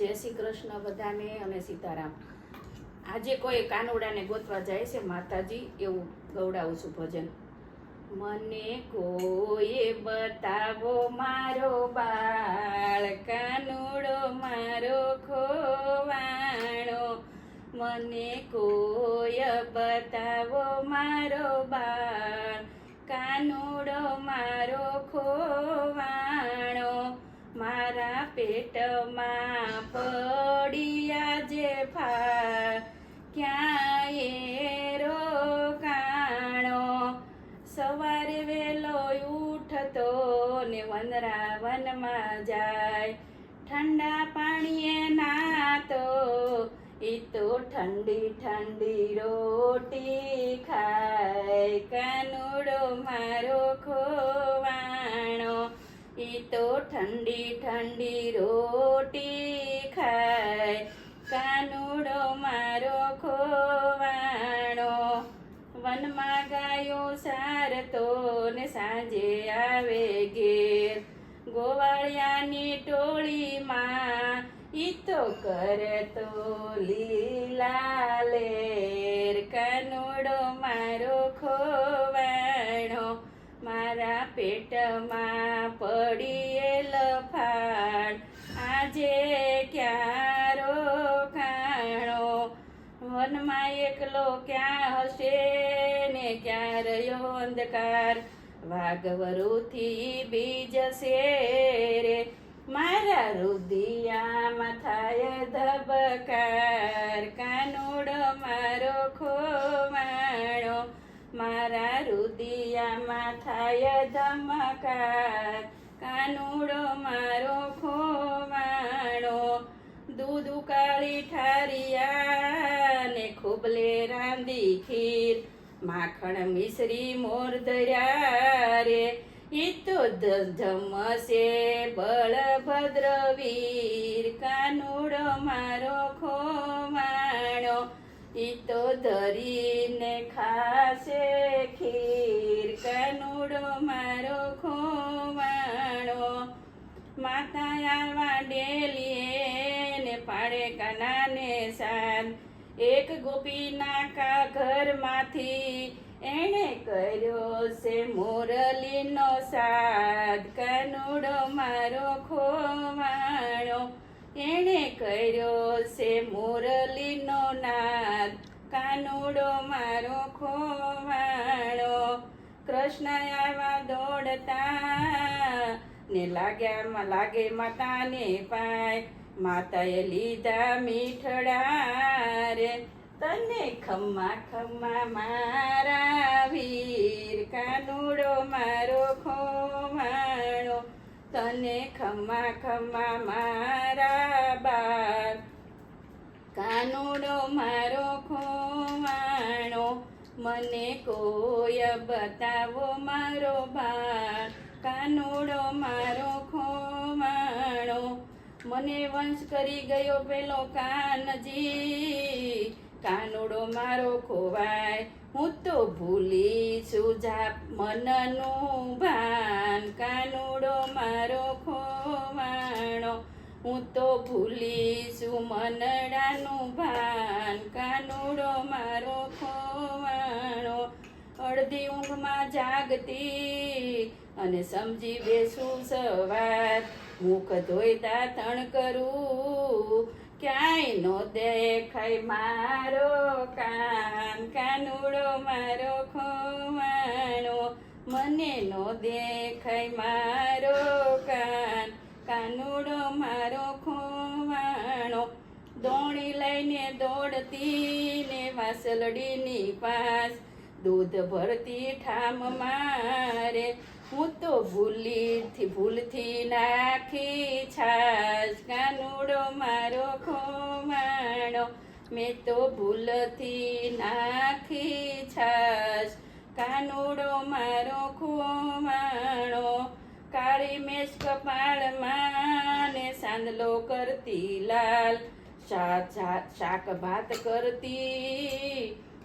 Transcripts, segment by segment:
જય શ્રી કૃષ્ણ બધાને અને સીતારામ। આજે કોઈ કાનુડાને ગોતવા જાય છે માતાજી, એવું ગવડાવું છું ભજન। મને કોઈ બતાવો મારો બાળ, કાનુડો મારો ખોવાણો। મને કોઈ બતાવો મારો બાળ, કાનુડો મારો ખોવાણો। મારા પેટમાં પડ્યા જે ફાળ, ક્યાંય રોકાણો। સવારે વેલો ઉઠતો ને વનરાવનમાં જાય, ઠંડા પાણીએ નાતો ઈ તો ઠંડી ઠંડી રોટી ખાય, કાનુડો મારો ખોવાણો। ઈ તો ઠંડી ઠંડી રોટી ખાય, કાનુડો મારો ખોવાણો। વનમાં ગાયો સારતો ને સાંજે આવે ઘેર, ગોવાળિયાની ટોળીમાં ઈ તો કરતો લીલા લેર, કાનુડો મારો ખોવાણો। મારા પેટમાં પડીએલ ફાળ, આજે ક્યાં રોકાણો। વનમાં એકલો ક્યાં હશે ને ક્યાં રહ્યો અંધકાર, વાઘવરુથી બીજશે રે મારા રુદિયામાં થાય ધબકાર, કાનુડો મારો ખોવાણો। મારા રુદિયામાં થાય ધમકાર, કાનુડો મારો ખોવાણો। દૂધ ઉકાળી ઠારિયા ને ખોબલે રાંધી ખીર, માખણ મિશ્રી મોર ધર્યા રે ઈ તો જમશે બળભદ્ર વીર, કાનુડો મારો ખોવાણો। ઈ તો ધરીને ખાશે ખીર, કાનુડો મારો ખોવાણો। માતા આવા ડેલીએ ને પાડે કાનાને સાદ, એક ગોપીના ઘરમાંથી એણે કર્યો છે મોરલીનો સાદ, કાનુડો મારો ખોવાણો। એણે કર્યો છે મોરલીનો નાદ, કાનુડો મારો ખોવાણો। કૃષ્ણ આવ્યા દોડતા ને લાગે માતાને પાય, માતાએ લીધા મીઠડા રે તને ખમ્મા ખમ્મા મારા વીર, કાનુડો મારો ખોવાણો। તને ખમ્મા ખમ્મા મારા બાળ, કાનુડો મારો ખોવાણો। મને કોઈ બતાવો મારો બાળ, કાનુડો મારો ખોવાણો। મને વંશ કરી ગયો પેલો કાનજી, કાનુડો મારો ખોવાય, હું તો ભૂલી છું જાપ મનનું ભાન, કાનુડો મારો ખોવાણો। હું તો ભૂલી છું મનડાનું ભાન, કાનુડો મારો ખોવાણો। અડધી ઊંઘમાં જાગતી અને સમજી બેસું સવાર, મુખ ધોઈ દાંતણ કરું, ક્યાંય નો દેખાય મારો કાન, કાનુડો મારો ખોવાણો। મને નો દેખાય મારો કાન, કાનુડો મારો ખોવાણો। દોણી લઈને દોડતી ને વાસલડીની પાસ, દૂધ ભરતી ઠામ મારે, હું તો ભૂલથી નાખી છાશ, કાનુડો મારો ખોવાણો। મેં તો ભૂલથી નાખી છાશ, કાનુડો મારો ખોવાણો। કાળી મેષ કપાળમાં ને સાંદલો કરતી લાલ, શાક ભાત કરતી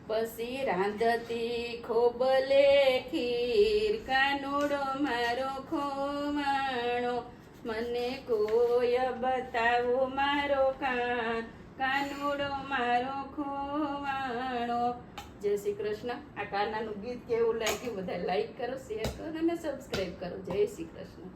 પછી રાંધતી ખોબલે ખીર, કાનુડો મારો ખોવાણો। મને કોઈ બતાવો મારો કાનુડો મારો ખોવાણો. જય શ્રી કૃષ્ણ. આ કાનાનું ગીત કેવું લાગ્યું બધા લાઈક કરો, શેર કરો અને સબસ્ક્રાઈબ કરો. જય શ્રી કૃષ્ણ.